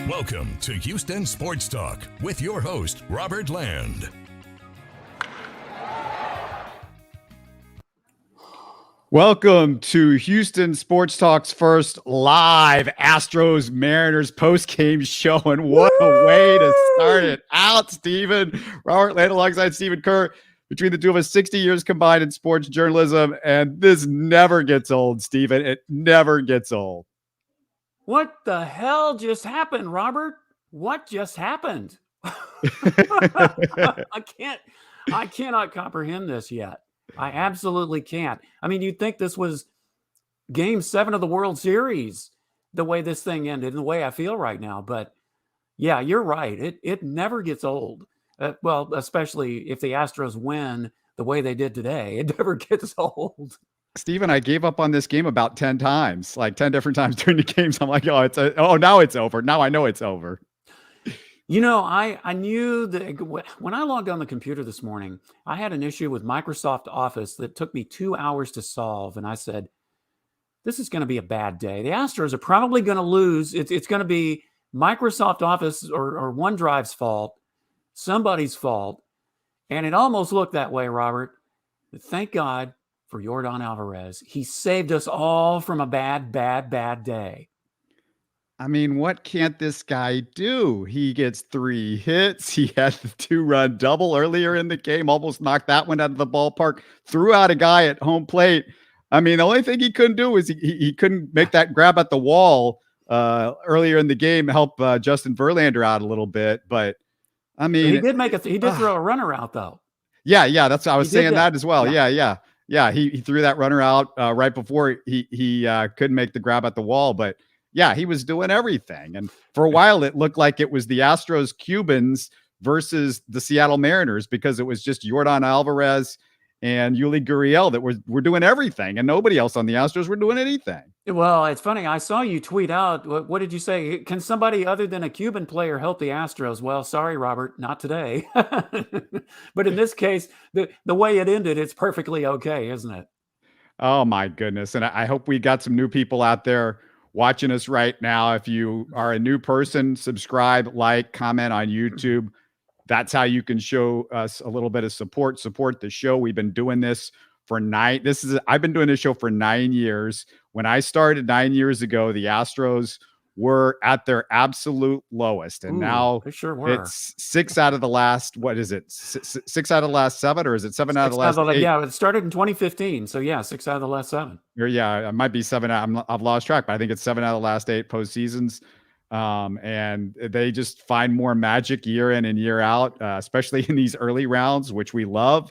Welcome to Houston Sports Talk with your host, Robert Land. Welcome to Houston Sports Talk's first live Astros-Mariners post-game show, and what a way to start it out, Stephen. Robert Land alongside Stephen Kerr. Between the two of us, 60 years combined in sports journalism, and this never gets old, Stephen. It never gets old. What the hell just happened, Robert? What just happened? I cannot comprehend this yet. I absolutely can't. I mean, you'd think this was Game 7 of the World Series, the way this thing ended, and the way I feel right now. But yeah, you're right. It never gets old. Well, especially if the Astros win the way they did today, it never gets old. Stephen, I gave up on this game about 10 times, like 10 different times during the games. I'm like, now it's over. Now I know it's over. You know, I knew that when I logged on the computer this morning, I had an issue with Microsoft Office that took me 2 hours to solve. And I said, this is going to be a bad day. The Astros are probably going to lose. It's going to be Microsoft Office or OneDrive's fault, somebody's fault. And it almost looked that way, Robert. But thank God for Yordan Alvarez. He saved us all from a bad day. I mean, what can't this guy do? He gets 3 hits. He had the 2-run double earlier in the game, almost knocked that one out of the ballpark, threw out a guy at home plate. I mean, the only thing he couldn't do is he couldn't make that grab at the wall earlier in the game, help Justin Verlander out a little bit. But I mean, he did throw a runner out though. Yeah. That's what I was saying that as well. Yeah. He threw that runner out right before he couldn't make the grab at the wall, but yeah, he was doing everything. And for a while, it looked like it was the Astros Cubans versus the Seattle Mariners because it was just Yordan Alvarez and Yuli Gurriel that were doing everything, and nobody else on the Astros were doing anything. Well, it's funny. I saw you tweet out. What did you say? Can somebody other than a Cuban player help the Astros? Well, sorry, Robert, not today. But in this case, the way it ended, it's perfectly okay, isn't it? Oh, my goodness. And I hope we got some new people out there watching us right now. If you are a new person, subscribe, like, comment on YouTube. That's how you can show us a little bit of support the show. We've been doing this for I've been doing this show for 9 years. When I started 9 years ago, the Astros were at their absolute lowest. And now sure were. It's 6 out of the last, what is it? 6 out of the last 7, or is it 7 out of the last 8? Yeah, it started in 2015. So yeah, 6 out of the last 7. Or yeah, it might be 7. I've lost track, but I think it's 7 out of the last 8 postseasons. And they just find more magic year in and year out, especially in these early rounds, which we love.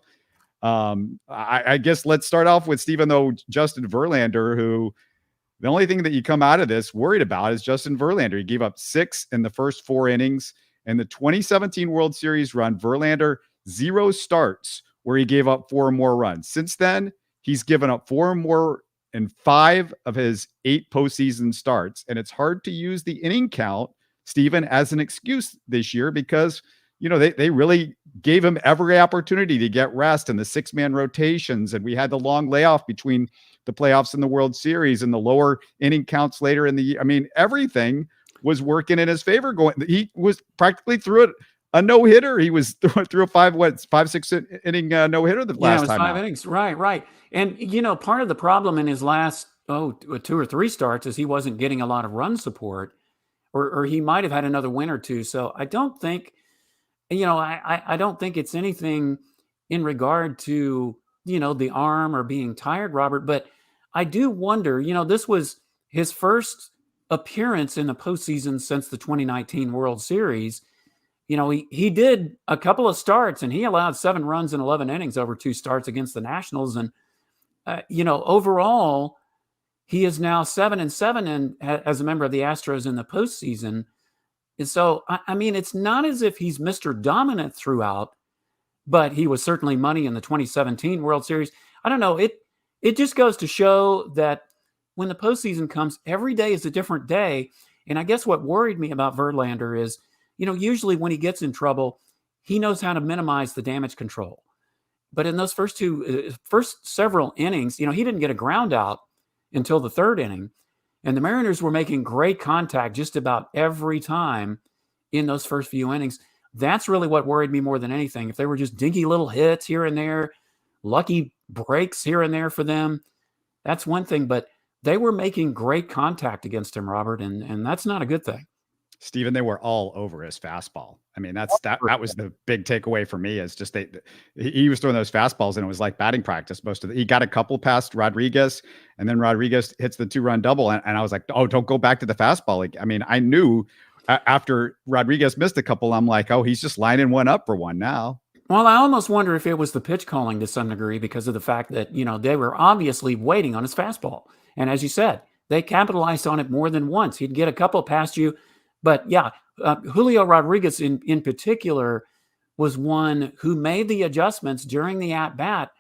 I guess let's start off with Stephen, though, Justin Verlander, who the only thing that you come out of this worried about is Justin Verlander. He gave up 6 in the first 4 innings. In the 2017 World Series run, Verlander 0 starts where he gave up 4 or more runs. Since then, he's given up 4 or more in 5 of his 8 postseason starts. And it's hard to use the inning count, Stephen, as an excuse this year because, you know, they really gave him every opportunity to get rest in the 6-man rotations. And we had the long layoff between the playoffs and the World Series and the lower inning counts later in the year. I mean, everything was working in his favor. He was practically through a no-hitter. He was through a 5-6 inning no-hitter the last time. 5 innings. Right. And, you know, part of the problem in his last 2 or 3 starts is he wasn't getting a lot of run support, or he might have had another win or two. So I don't think, you know, I don't think it's anything in regard to, you know, the arm or being tired, Robert. But I do wonder, you know, this was his first appearance in the postseason since the 2019 World Series. You know, he did a couple of starts and he allowed 7 runs in 11 innings over 2 starts against the Nationals. And, you know, overall, he is now 7-7 and as a member of the Astros in the postseason. And so, I mean, it's not as if he's Mr. Dominant throughout, but he was certainly money in the 2017 World Series. I don't know. It just goes to show that when the postseason comes, every day is a different day. And I guess what worried me about Verlander is, you know, usually when he gets in trouble, he knows how to minimize the damage control. But in those first several innings, you know, he didn't get a ground out until the 3rd inning. And the Mariners were making great contact just about every time in those first few innings. That's really what worried me more than anything. If they were just dinky little hits here and there, lucky breaks here and there for them, that's one thing. But they were making great contact against him, Robert, and that's not a good thing. Steven, they were all over his fastball. I mean, that was the big takeaway for me, is just he was throwing those fastballs and it was like batting practice. He got a couple past Rodriguez, and then Rodriguez hits the 2-run double. And I was like, oh, don't go back to the fastball. Like, I mean, I knew after Rodriguez missed a couple, I'm like, oh, he's just lining one up for one now. Well, I almost wonder if it was the pitch calling to some degree, because of the fact that, they were obviously waiting on his fastball. And as you said, they capitalized on it more than once. He'd get a couple past you. But yeah, Julio Rodriguez in particular was one who made the adjustments during the at-bat.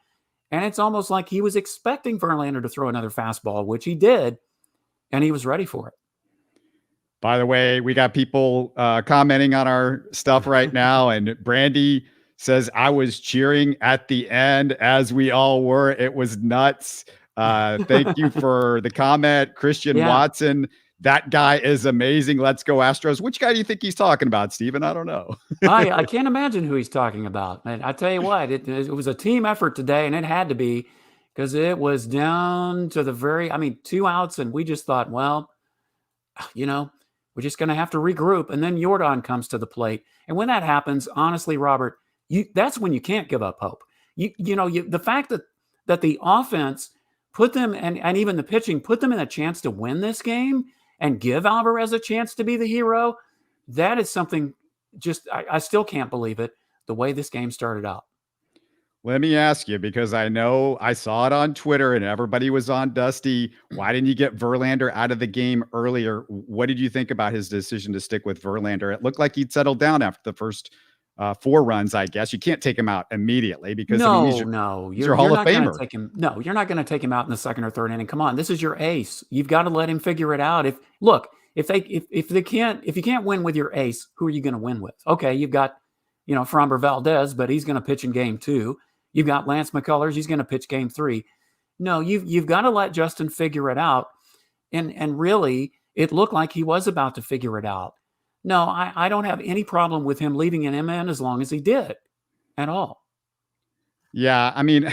And it's almost like he was expecting Verlander to throw another fastball, which he did, and he was ready for it. By the way, we got people commenting on our stuff right now, and Brandy says, I was cheering at the end, as we all were. It was nuts. Thank you for the comment. Christian Watson, that guy is amazing. Let's go Astros. Which guy do you think he's talking about, Steven? I don't know. I can't imagine who he's talking about. And I tell you what, it was a team effort today, and it had to be, because it was down to the 2 outs, and we just thought, well, we're just going to have to regroup. And then Yordan comes to the plate. And when that happens, honestly, Robert, that's when you can't give up hope. The fact that the offense put them, and even the pitching, put them in a chance to win this game and give Alvarez a chance to be the hero, that is something I still can't believe it, the way this game started out. Let me ask you, because I know I saw it on Twitter and everybody was on Dusty. Why didn't you get Verlander out of the game earlier? What did you think about his decision to stick with Verlander? It looked like he'd settled down after the first 4 runs, I guess. You can't take him out immediately, because he's your Hall of Famer. You're not going to take him out in the second or third inning. Come on, this is your ace. You've got to let him figure it out. If you can't win with your ace, who are you going to win with? Okay, you've got Framber Valdez, but he's going to pitch in game 2. You've got Lance McCullers, he's going to pitch game 3. No, you've got to let Justin figure it out. And really, it looked like he was about to figure it out. No, I don't have any problem with him leaving him in as long as he did at all. Yeah, I mean,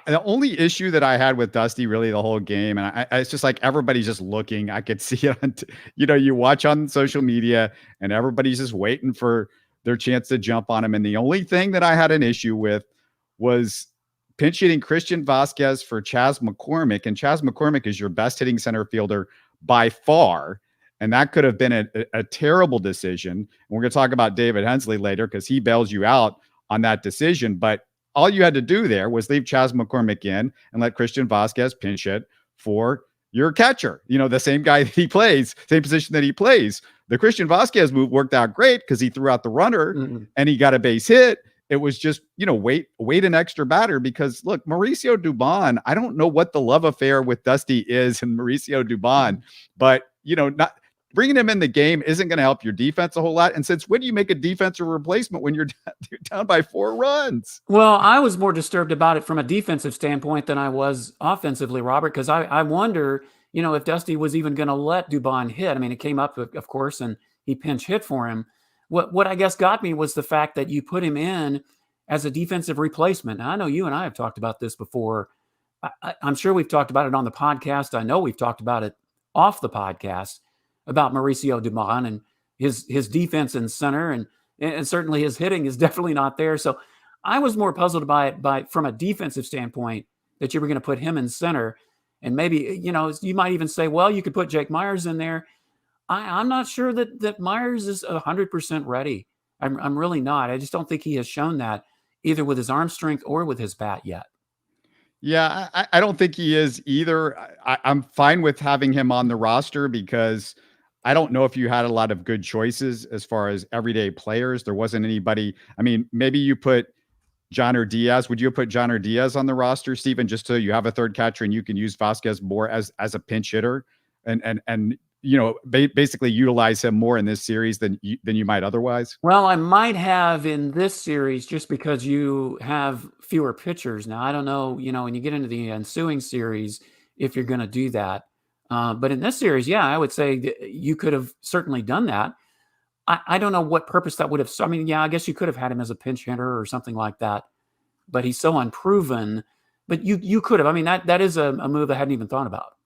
the only issue that I had with Dusty really the whole game, and it's just like everybody's just looking. I could see it on, you watch on social media, and everybody's just waiting for their chance to jump on him. And the only thing that I had an issue with was pinch hitting Christian Vasquez for Chas McCormick. And Chas McCormick is your best hitting center fielder by far. And that could have been a terrible decision. And we're going to talk about David Hensley later, because he bails you out on that decision. But all you had to do there was leave Chas McCormick in and let Christian Vasquez pinch hit for your catcher. The same guy that he plays, same position that he plays. The Christian Vasquez move worked out great because he threw out the runner and he got a base hit. It was just, wait an extra batter, because look, Mauricio Dubon, I don't know what the love affair with Dusty is and Mauricio Dubon, but not bringing him in the game isn't going to help your defense a whole lot. And since when do you make a defensive replacement when you're down by 4 runs? Well, I was more disturbed about it from a defensive standpoint than I was offensively, Robert, because I wonder, if Dusty was even going to let Dubon hit. I mean, it came up, of course, and he pinch hit for him. What I guess got me was the fact that you put him in as a defensive replacement. Now, I know you and I have talked about this before. I'm sure we've talked about it on the podcast. I know we've talked about it off the podcast about Mauricio Dubon and his defense in center, and certainly his hitting is definitely not there. So I was more puzzled by it from a defensive standpoint, that you were going to put him in center. And maybe, you might even say, well, you could put Jake Myers in there. I'm not sure that Myers is 100% ready. I'm really not. I just don't think he has shown that either with his arm strength or with his bat yet. Yeah, I don't think he is either. I'm fine with having him on the roster, because I don't know if you had a lot of good choices as far as everyday players. There wasn't anybody. I mean, maybe you put Johnner Diaz. Would you put Johnner Diaz on the roster, Steven, just so you have a third catcher and you can use Vasquez more as a pinch hitter and basically utilize him more in this series than you might otherwise? Well, I might have in this series, just because you have fewer pitchers. Now, I don't know, when you get into the ensuing series, if you're going to do that. But in this series, yeah, I would say that you could have certainly done that. I don't know what purpose that would have. I mean, yeah, I guess you could have had him as a pinch hitter or something like that. But he's so unproven. But you could have. I mean, that is a move I hadn't even thought about.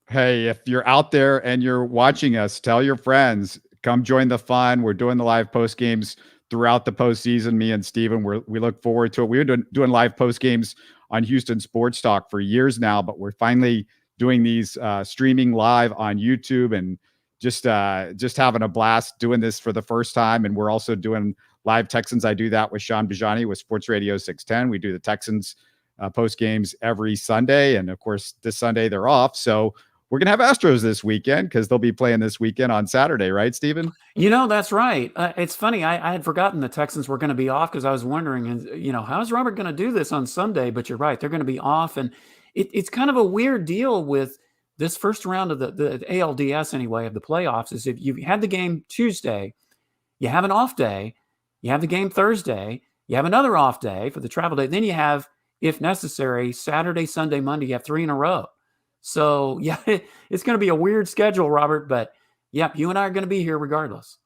Hey, if you're out there and you're watching us, tell your friends, come join the fun. We're doing the live post games throughout the postseason. Me and Steven, we look forward to it. We've been doing live post games on Houston Sports Talk for years now, but we're finally doing these streaming live on YouTube, and just having a blast doing this for the first time. And we're also doing live Texans. I do that with Sean Bijani with Sports Radio 610. We do the Texans post games every Sunday. And of course, this Sunday they're off. So we're going to have Astros this weekend because they'll be playing this weekend on Saturday, right, Steven? That's right. It's funny. I had forgotten the Texans were going to be off because I was wondering, how's Robert going to do this on Sunday? But you're right. They're going to be off. And it's kind of a weird deal with this first round of the ALDS anyway, of the playoffs, is if you had the game Tuesday, you have an off day, you have the game Thursday, you have another off day for the travel day. Then you have, if necessary, Saturday, Sunday, Monday, you have 3 in a row. So, yeah, it's going to be a weird schedule, Robert, but yep, you and I are going to be here regardless.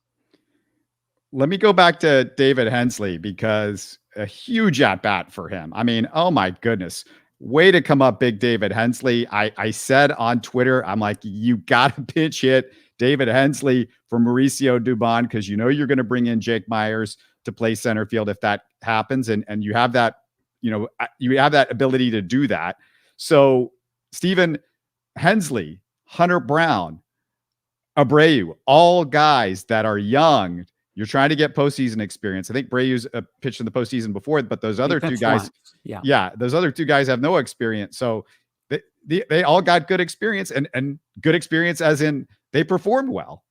Let me go back to David Hensley, because a huge at-bat for him. I mean, oh my goodness. Way to come up big, David Hensley. I said on Twitter, I'm like, you got to pitch hit David Hensley for Mauricio Dubon, because you're going to bring in Jake Myers to play center field if that happens. And you have that, you have that ability to do that. So Steven, Hensley, Hunter Brown, Abreu, all guys that are young. You're trying to get postseason experience. I think Breu's pitched in the postseason before, but those other two guys, those other two guys have no experience. So they all got good experience, and good experience as in they performed well.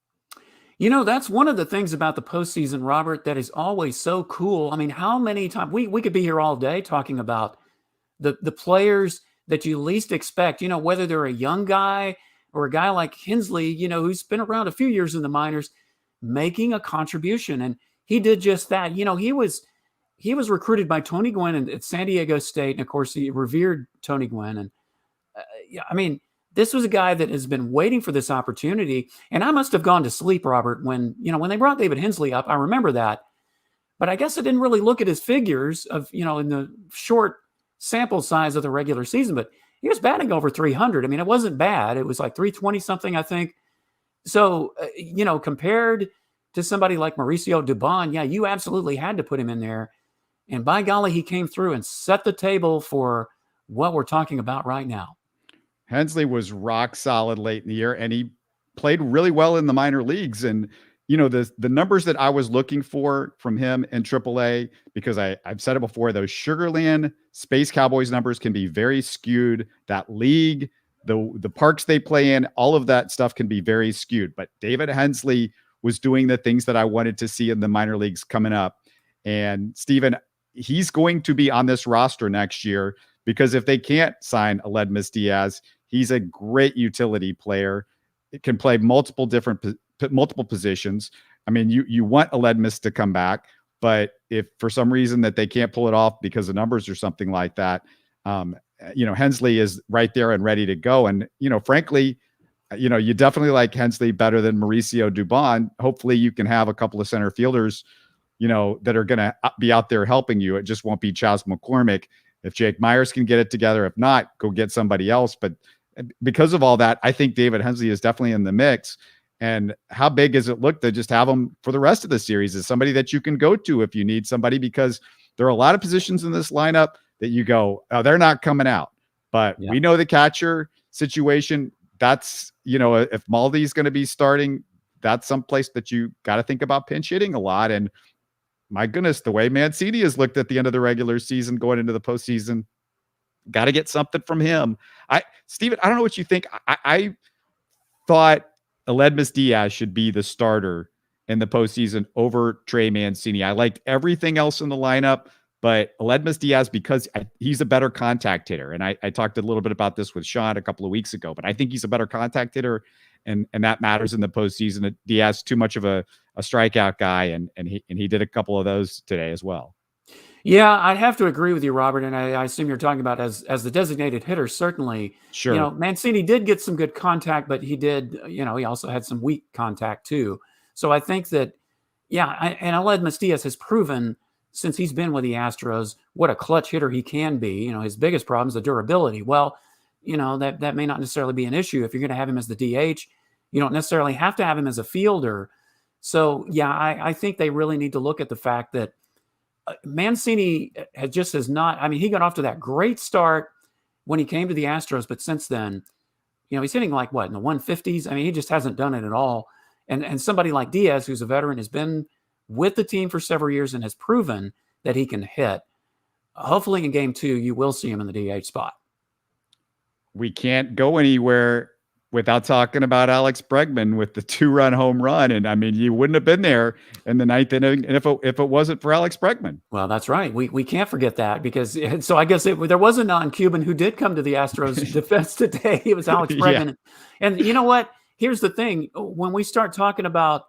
That's one of the things about the postseason, Robert, that is always so cool. I mean, how many times we could be here all day talking about the players that you least expect, whether they're a young guy or a guy like Hensley, who's been around a few years in the minors, making a contribution. And he did just that. He was recruited by Tony Gwynn at San Diego State. And of course, he revered Tony Gwynn. And I mean, this was a guy that has been waiting for this opportunity. And I must have gone to sleep, Robert, when they brought David Hensley up. I remember that. But I guess I didn't really look at his figures of, in the short sample size of the regular season, but he was batting over 300. I mean, it wasn't bad. It was like 320 something, I think. So, compared to somebody like Mauricio Dubon, yeah, you absolutely had to put him in there. And by golly, he came through and set the table for what we're talking about right now. Hensley was rock solid late in the year, and he played really well in the minor leagues. And the numbers that I was looking for from him in AAA, because I've said it before, those Sugarland Space Cowboys numbers can be very skewed. That league, the parks they play in, all of that stuff can be very skewed. But David Hensley was doing the things that I wanted to see in the minor leagues coming up. And Steven, he's going to be on this roster next year, because if they can't sign Aledmys Diaz, he's a great utility player. It can play multiple positions. I mean, you want Aledmys to come back, but if for some reason that they can't pull it off because of numbers or something like that, Hensley is right there and ready to go. And, frankly, you definitely like Hensley better than Mauricio Dubon. Hopefully you can have a couple of center fielders, that are going to be out there helping you. It just won't be Chas McCormick. If Jake Myers can get it together, if not, go get somebody else. But because of all that, I think David Hensley is definitely in the mix. And how big does it look to just have him for the rest of the series as somebody that you can go to if you need somebody? Because there are a lot of positions in this lineup that you go, oh, they're not coming out. But we know the catcher situation. That's, if Maldi's going to be starting, that's someplace that you got to think about pinch hitting a lot. And my goodness, the way Mancini has looked at the end of the regular season going into the postseason, got to get something from him. Steven, I don't know what you think. I thought Aledmys Diaz should be the starter in the postseason over Trey Mancini. I liked everything else in the lineup, but Aledmys Diaz, because he's a better contact hitter. And I talked a little bit about this with Sean a couple of weeks ago, but I think he's a better contact hitter, and that matters in the postseason. Diaz too much of a strikeout guy, and he did a couple of those today as well. Yeah, I'd have to agree with you, Robert. And I assume you're talking about as the designated hitter. Certainly, Sure. Mancini did get some good contact, but he did, he also had some weak contact too. So I think that, and Aledmys Diaz has proven since he's been with the Astros what a clutch hitter he can be. His biggest problem is the durability. Well, that may not necessarily be an issue if you're going to have him as the DH. You don't necessarily have to have him as a fielder. So I think they really need to look at the fact that Mancini has not. I mean, he got off to that great start when he came to the Astros, but since then, he's hitting like what in the 150s. I mean, he just hasn't done it at all. And somebody like Diaz, who's a veteran, has been with the team for several years and has proven that he can hit. Hopefully, in Game 2, you will see him in the DH spot. We can't go anywhere without talking about Alex Bregman with the 2-run home run. And I mean, you wouldn't have been there in the 9th inning if it wasn't for Alex Bregman. Well, that's right. We can't forget that because so I guess there was a non-Cuban who did come to the Astros defense today. It was Alex Bregman. Yeah. And you know what? Here's the thing. When we start talking about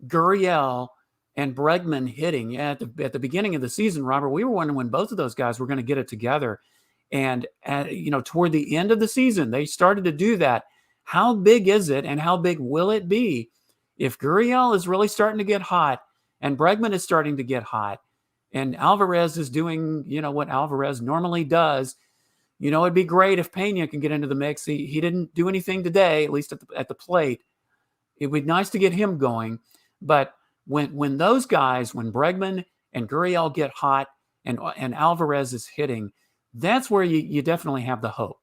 Gurriel and Bregman hitting at the beginning of the season, Robert, we were wondering when both of those guys were going to get it together. And toward the end of the season, they started to do that. How big is it and how big will it be if Gurriel is really starting to get hot and Bregman is starting to get hot and Alvarez is doing, what Alvarez normally does? It'd be great if Pena can get into the mix. He didn't do anything today, at least at the plate. It would be nice to get him going. But when those guys, when Bregman and Gurriel get hot and Alvarez is hitting, that's where you definitely have the hope.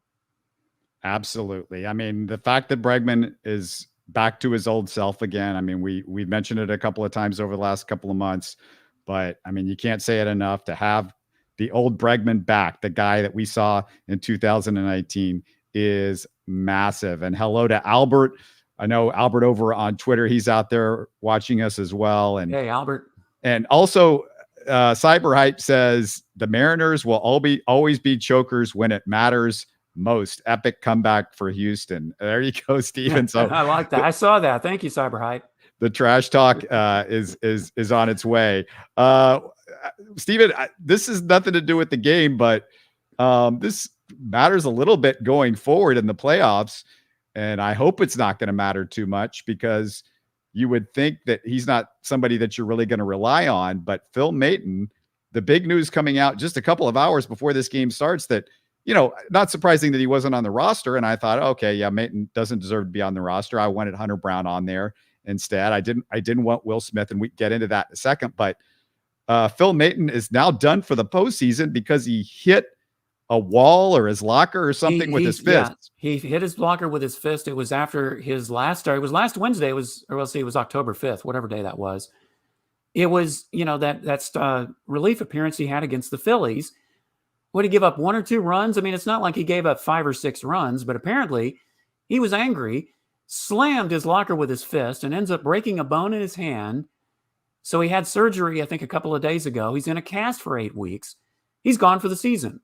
Absolutely. I mean, the fact that Bregman is back to his old self again. I mean, we mentioned it a couple of times over the last couple of months, but I mean, you can't say it enough to have the old Bregman back. The guy that we saw in 2019 is massive. And hello to Albert. I know Albert over on Twitter. He's out there watching us as well. And hey, Albert. And also, Cyber Hype says the Mariners will always be chokers when it matters most. Epic comeback for Houston. There you go, Steven. So I like that. I saw that. Thank you, Cyber Hype. The trash talk is on its way. Steven, this has nothing to do with the game, but this matters a little bit going forward in the playoffs. And I hope it's not going to matter too much because you would think that he's not somebody that you're really going to rely on. But Phil Maton, the big news coming out just a couple of hours before this game starts that, not surprising that he wasn't on the roster. And I thought, okay, yeah, Maton doesn't deserve to be on the roster. I wanted Hunter Brown on there instead. I didn't want Will Smith, and we get into that in a second. But Phil Maton is now done for the postseason because he hit a wall or his locker or something with his fist. Yeah, he hit his blocker with his fist. It was after his last start. It was last Wednesday. It was October 5th, whatever day that was. It was, that relief appearance he had against the Phillies. Would he give up 1 or 2 runs? I mean, it's not like he gave up 5 or 6 runs, but apparently he was angry, slammed his locker with his fist, and ends up breaking a bone in his hand. So he had surgery, I think, a couple of days ago. He's in a cast for 8 weeks. He's gone for the season.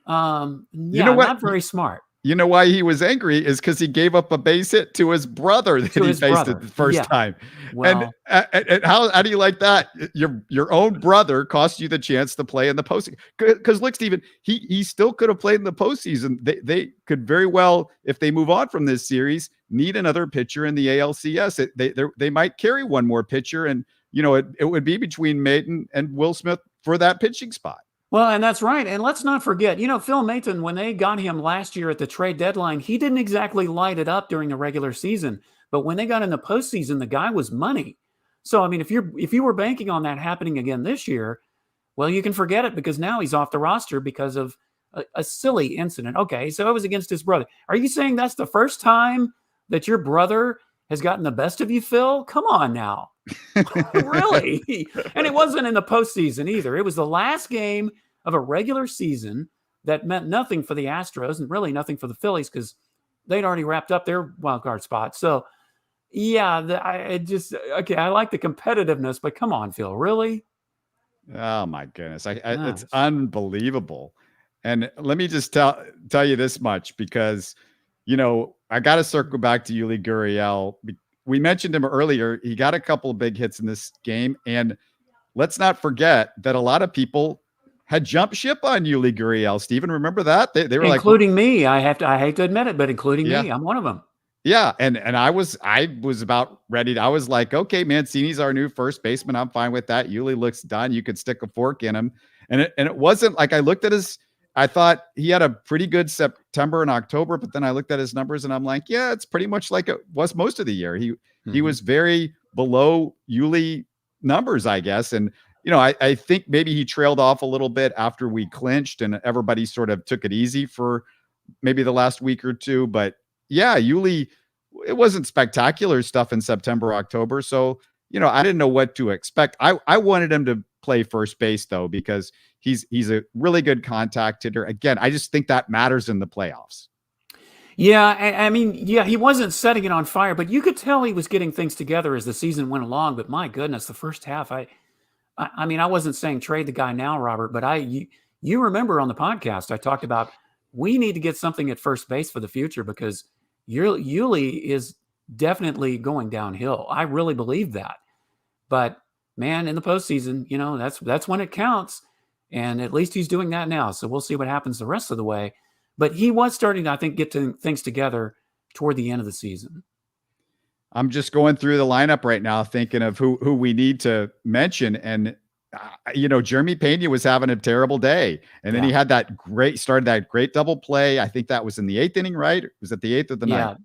Not very smart. You know why he was angry is because he gave up a base hit to his brother that he faced it the first time. Well, and how do you like that? Your own brother cost you the chance to play in the postseason. Because look, Steven, he still could have played in the postseason. They could very well, if they move on from this series, need another pitcher in the ALCS. They might carry one more pitcher, and it would be between Maton and Will Smith for that pitching spot. Well, and that's right. And let's not forget, Phil Maton, when they got him last year at the trade deadline, he didn't exactly light it up during the regular season. But when they got in the postseason, the guy was money. So, I mean, if you were banking on that happening again this year, well, you can forget it because now he's off the roster because of a silly incident. Okay, so it was against his brother. Are you saying that's the first time that your brother has gotten the best of you, Phil? Come on now. Really? And it wasn't in the postseason either. It was the last game of a regular season that meant nothing for the Astros and really nothing for the Phillies because they'd already wrapped up their wild card spot. So, yeah, I like the competitiveness, but come on, Phil, really? Oh my goodness, it's unbelievable. And let me just tell you this much because, I got to circle back to Yuli Gurriel. We mentioned him earlier. He got a couple of big hits in this game. And let's not forget that a lot of people had jumped ship on Yuli Gurriel. Steven, remember that? They were including me. I hate to admit it, but including yeah. me, I'm one of them. Yeah, and I was about ready. I was like, okay, Mancini's our new first baseman. I'm fine with that. Yuli looks done. You could stick a fork in him, and it wasn't like I looked at his. I thought he had a pretty good September and October, but then I looked at his numbers and I'm like, yeah, it's pretty much like it was most of the year. He was very below Yuli numbers, I guess, and I think maybe he trailed off a little bit after we clinched and everybody sort of took it easy for maybe the last week or two, but. Yeah, Yuli, it wasn't spectacular stuff in September, October. So, I didn't know what to expect. I wanted him to play first base, though, because he's a really good contact hitter. Again, I just think that matters in the playoffs. Yeah, I mean, yeah, he wasn't setting it on fire, but you could tell he was getting things together as the season went along. But my goodness, the first half, I mean, I wasn't saying trade the guy now, Robert, but you remember on the podcast, I talked about we need to get something at first base for the future because Yuli is definitely going downhill. I really believe that. But man, in the postseason, that's when it counts. And at least he's doing that now. So we'll see what happens the rest of the way. But he was starting to, I think, get things together toward the end of the season. I'm just going through the lineup right now, thinking of who we need to mention. And Jeremy Pena was having a terrible day. And then he had started that great double play. I think that was in the 8th inning, right? Was it the 8th or the 9th?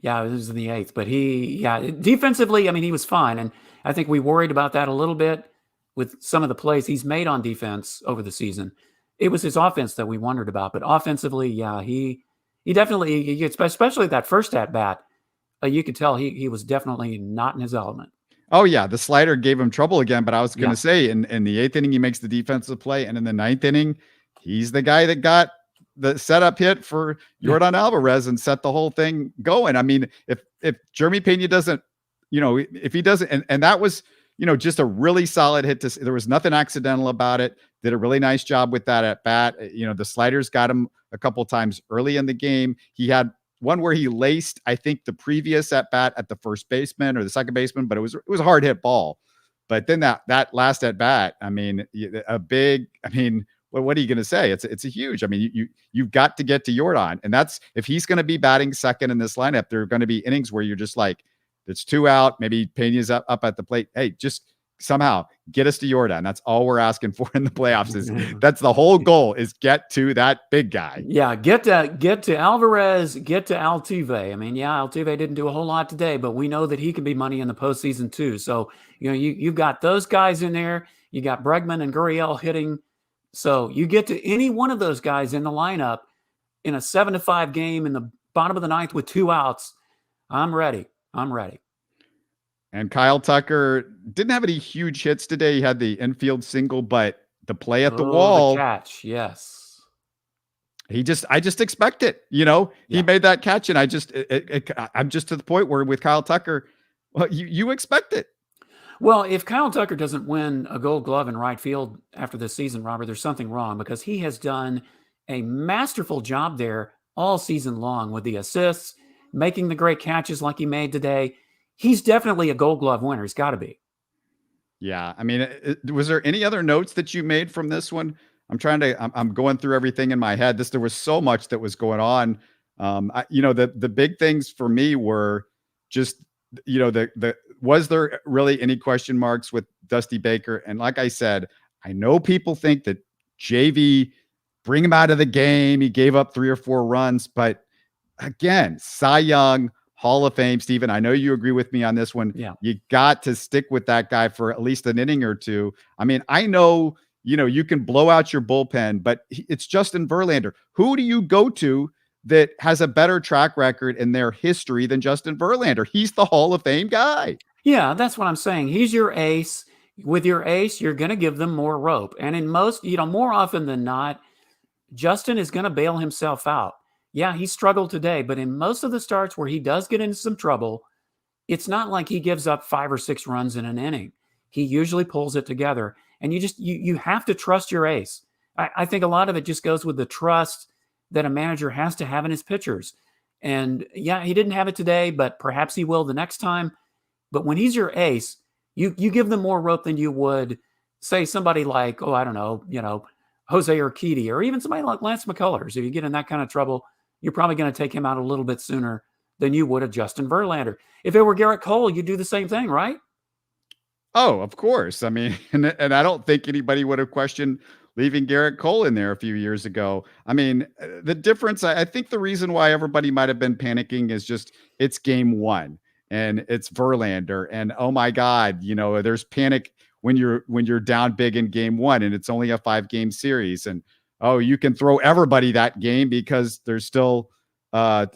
Yeah, it was in the 8th. But defensively, I mean, he was fine. And I think we worried about that a little bit with some of the plays he's made on defense over the season. It was his offense that we wondered about. But offensively, yeah, he definitely, especially that first at bat, you could tell he was definitely not in his element. Oh, yeah. The slider gave him trouble again. But I was going to say in the 8th inning, he makes the defensive play. And in the 9th inning, he's the guy that got the setup hit for Yordan Alvarez and set the whole thing going. I mean, if Jeremy Pena doesn't, if he doesn't, and that was, just a really solid hit. There was nothing accidental about it. Did a really nice job with that at bat. The sliders got him a couple times early in the game. He had one where he laced, I think, the previous at bat at the first baseman or the second baseman, but it was a hard hit ball. But then that last at bat, I mean, what are you going to say? It's a huge. I mean, you've got to get to Yordan, and that's if he's going to be batting second in this lineup. There are going to be innings where you're just like, it's 2 out. Maybe Pena's up at the plate. Hey, just somehow get us to Yordan. That's all we're asking for in the playoffs. That's the whole goal, is get to that big guy. Yeah, get to Alvarez, get to Altuve. I mean, Altuve didn't do a whole lot today, but we know that he can be money in the postseason too. So you've got those guys in there. You got Bregman and Gurriel hitting. So you get to any one of those guys in the lineup in a 7-5 game in the bottom of the 9th with 2 outs. I'm ready. And Kyle Tucker didn't have any huge hits today. He had the infield single, but the play at the wall, the catch, yes. I just expect it. He made that catch, and I'm just to the point where with Kyle Tucker, well, you expect it. Well, if Kyle Tucker doesn't win a Gold Glove in right field after this season, Robert, there's something wrong, because he has done a masterful job there all season long with the assists, making the great catches like he made today. He's definitely a Gold Glove winner. He's got to be. Yeah. I mean, was there any other notes that you made from this one? I'm going through everything in my head. There was so much that was going on. The big things for me were just, was there really any question marks with Dusty Baker? And like I said, I know people think that JV, bring him out of the game. He gave up 3 or 4 runs, but again, Cy Young, Hall of Fame, Steven. I know you agree with me on this one. Yeah. You got to stick with that guy for at least an inning or two. I mean, I know, you can blow out your bullpen, but it's Justin Verlander. Who do you go to that has a better track record in their history than Justin Verlander? He's the Hall of Fame guy. Yeah, that's what I'm saying. He's your ace. With your ace, you're going to give them more rope. And in most, more often than not, Justin is going to bail himself out. Yeah, he struggled today, but in most of the starts where he does get into some trouble, it's not like he gives up 5 or 6 runs in an inning. He usually pulls it together, and you have to trust your ace. I think a lot of it just goes with the trust that a manager has to have in his pitchers. And yeah, he didn't have it today, but perhaps he will the next time. But when he's your ace, you give them more rope than you would, say, somebody like, I don't know, Jose Urquidy or even somebody like Lance McCullers. If you get in that kind of trouble, you're probably going to take him out a little bit sooner than you would a Justin Verlander. If it were Garrett Cole, you'd do the same thing, right? Oh, of course. I mean, and I don't think anybody would have questioned leaving Garrett Cole in there a few years ago. I mean, the difference, I think the reason why everybody might have been panicking is just it's game one and it's Verlander. And oh my God, there's panic when you're down big in game one and it's only a 5-game series. And oh, you can throw everybody that game because there's still a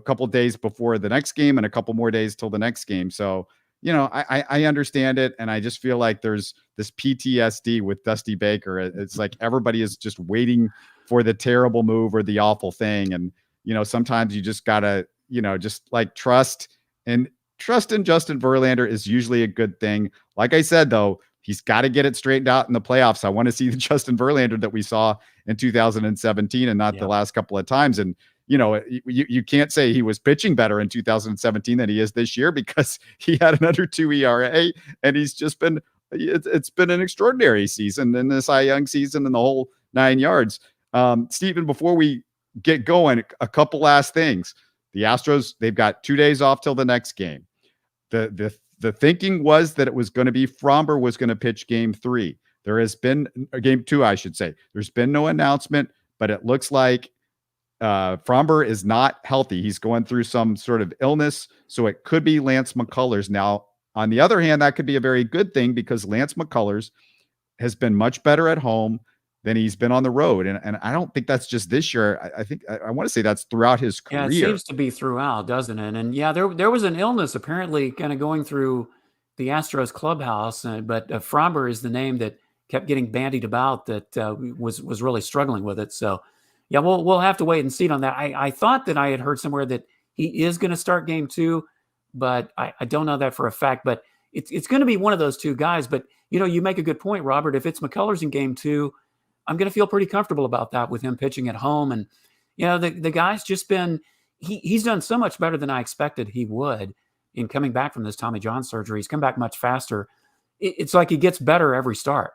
couple days before the next game and a couple more days till the next game. So I understand it. And I just feel like there's this PTSD with Dusty Baker. It's like everybody is just waiting for the terrible move or the awful thing. And, sometimes you just gotta, just like trust in Justin Verlander is usually a good thing. Like I said, though, he's got to get it straightened out in the playoffs. I want to see the Justin Verlander that we saw in 2017 and not the last couple of times. And, you can't say he was pitching better in 2017 than he is this year because he had an under 2 ERA and he's just been, it's been an extraordinary season in this Cy Young season and the whole 9 yards. Stephen, before we get going, a couple last things. The Astros, they've got 2 days off till the next game. The thinking was that it was going to be Fromber was going to pitch game 3. There has been game 2, I should say. There's been no announcement, but it looks like Fromber is not healthy. He's going through some sort of illness, so it could be Lance McCullers. Now, on the other hand, that could be a very good thing because Lance McCullers has been much better at home than he's been on the road. And I don't think that's just this year. I think I want to say that's throughout his career. Yeah, it seems to be throughout, doesn't it? And yeah, there was an illness apparently kind of going through the Astros clubhouse, but Fromber is the name that kept getting bandied about that was really struggling with it. So yeah, we'll have to wait and see on that. I thought that I had heard somewhere that he is going to start game 2, but I don't know that for a fact. But it's going to be one of those two guys. But you make a good point, Robert. If it's McCullers in game 2, I'm going to feel pretty comfortable about that with him pitching at home. And the guy's just been he's done so much better than I expected he would in coming back from this Tommy John surgery. He's come back much faster. It's like he gets better every start.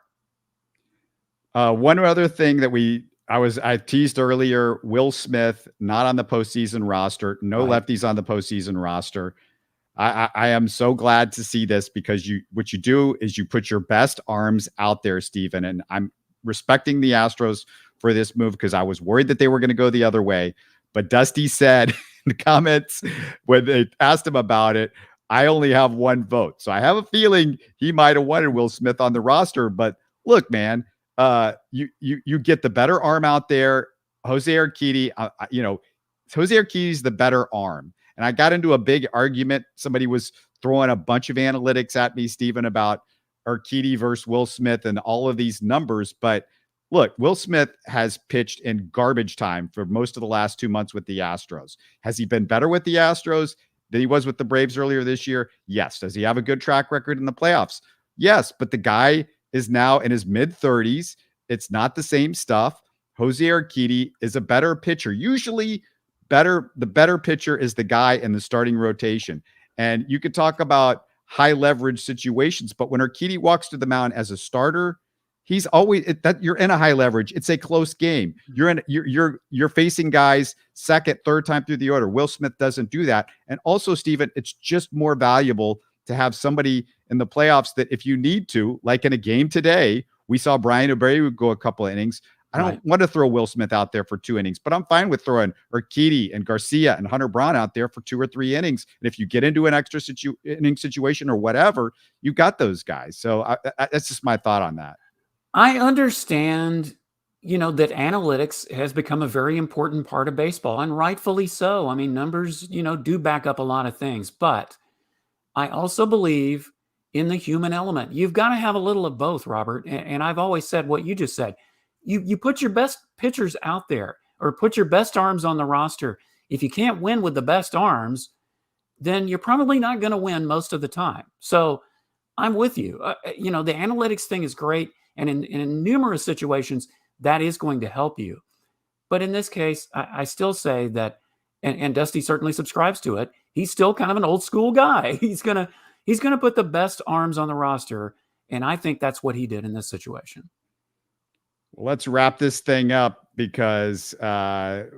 One other thing that I teased earlier, Will Smith, not on the postseason roster, no Right. lefties on the postseason roster. I am so glad to see this because what you do is you put your best arms out there, Stephen, and I'm respecting the Astros for this move because I was worried that they were going to go the other way. But Dusty said in the comments when they asked him about it, I only have one vote. So I have a feeling he might have wanted Will Smith on the roster. But look, man, you get the better arm out there. Jose Urquidy, Jose Urquidy is the better arm. And I got into a big argument. Somebody was throwing a bunch of analytics at me, Stephen, about Urquidy versus Will Smith and all of these numbers. But look, Will Smith has pitched in garbage time for most of the last 2 months with the Astros. Has he been better with the Astros than he was with the Braves earlier this year? Yes. Does he have a good track record in the playoffs? Yes. But the guy is now in his mid-30s. It's not the same stuff. Jose Urquidy is a better pitcher. Usually the better pitcher is the guy in the starting rotation. And you could talk about high leverage situations, but when Urquidy walks to the mound as a starter, he's always that you're in a high leverage. It's a close game. You're facing guys second, third time through the order. Will Smith doesn't do that. And also, Stephen, it's just more valuable to have somebody in the playoffs that if you need to, like in a game today, we saw Brian Abreu go a couple of innings. I don't want to throw Will Smith out there for 2 innings, but I'm fine with throwing Urquidy and Garcia and Hunter Brown out there for 2 or 3 innings. And if you get into an extra inning situation or whatever, you got those guys. So that's just my thought on that. I understand, that analytics has become a very important part of baseball, and rightfully so. I mean, numbers, do back up a lot of things, but I also believe in the human element. You've got to have a little of both, Robert. And I've always said what you just said. You put your best pitchers out there or put your best arms on the roster. If you can't win with the best arms, then you're probably not going to win most of the time. So I'm with you. The analytics thing is great. And in numerous situations, that is going to help you. But in this case, I still say that, and Dusty certainly subscribes to it, he's still kind of an old school guy. He's gonna put the best arms on the roster. And I think that's what he did in this situation. Let's wrap this thing up because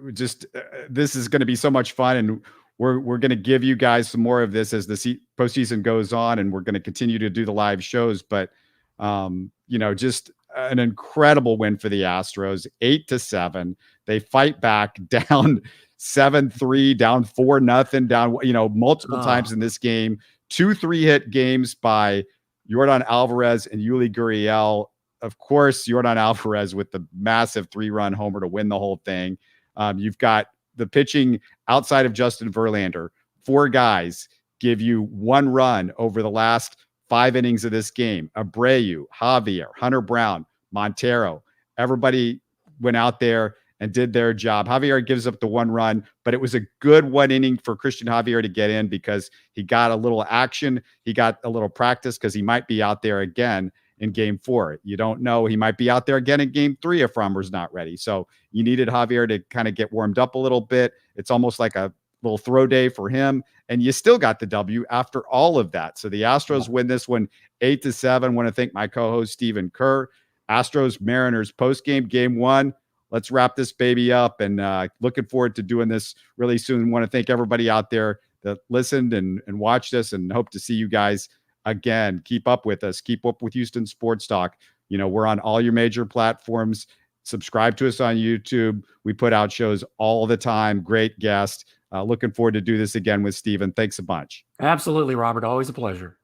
this is going to be so much fun, and we're going to give you guys some more of this as the postseason goes on, and we're going to continue to do the live shows. But just an incredible win for the Astros, 8-7. They fight back down 7-3, down 4-0, down multiple times in this game. 2 3-hit games by Yordan Alvarez and Yuli Gurriel. Of course, Yordan Alvarez with the massive 3-run homer to win the whole thing. You've got the pitching outside of Justin Verlander. 4 guys give you 1 run over the last 5 innings of this game. Abreu, Javier, Hunter Brown, Montero. Everybody went out there and did their job. Javier gives up the 1 run, but it was a good 1 inning for Christian Javier to get in because he got a little action. He got a little practice because he might be out there again in game 4. You don't know. He might be out there again in game 3 if Frommer's not ready. So you needed Javier to kind of get warmed up a little bit. It's almost like a little throw day for him. And you still got the W after all of that. So the Astros win this one 8-7. I want to thank my co-host, Stephen Kerr. Astros-Mariners postgame, game 1. Let's wrap this baby up, and looking forward to doing this really soon. Want to thank everybody out there that listened and watched us, and hope to see you guys again. Keep up with us. Keep up with Houston Sports Talk. We're on all your major platforms. Subscribe to us on YouTube. We put out shows all the time. Great guest. Looking forward to do this again with Steven. Thanks a bunch. Absolutely, Robert. Always a pleasure.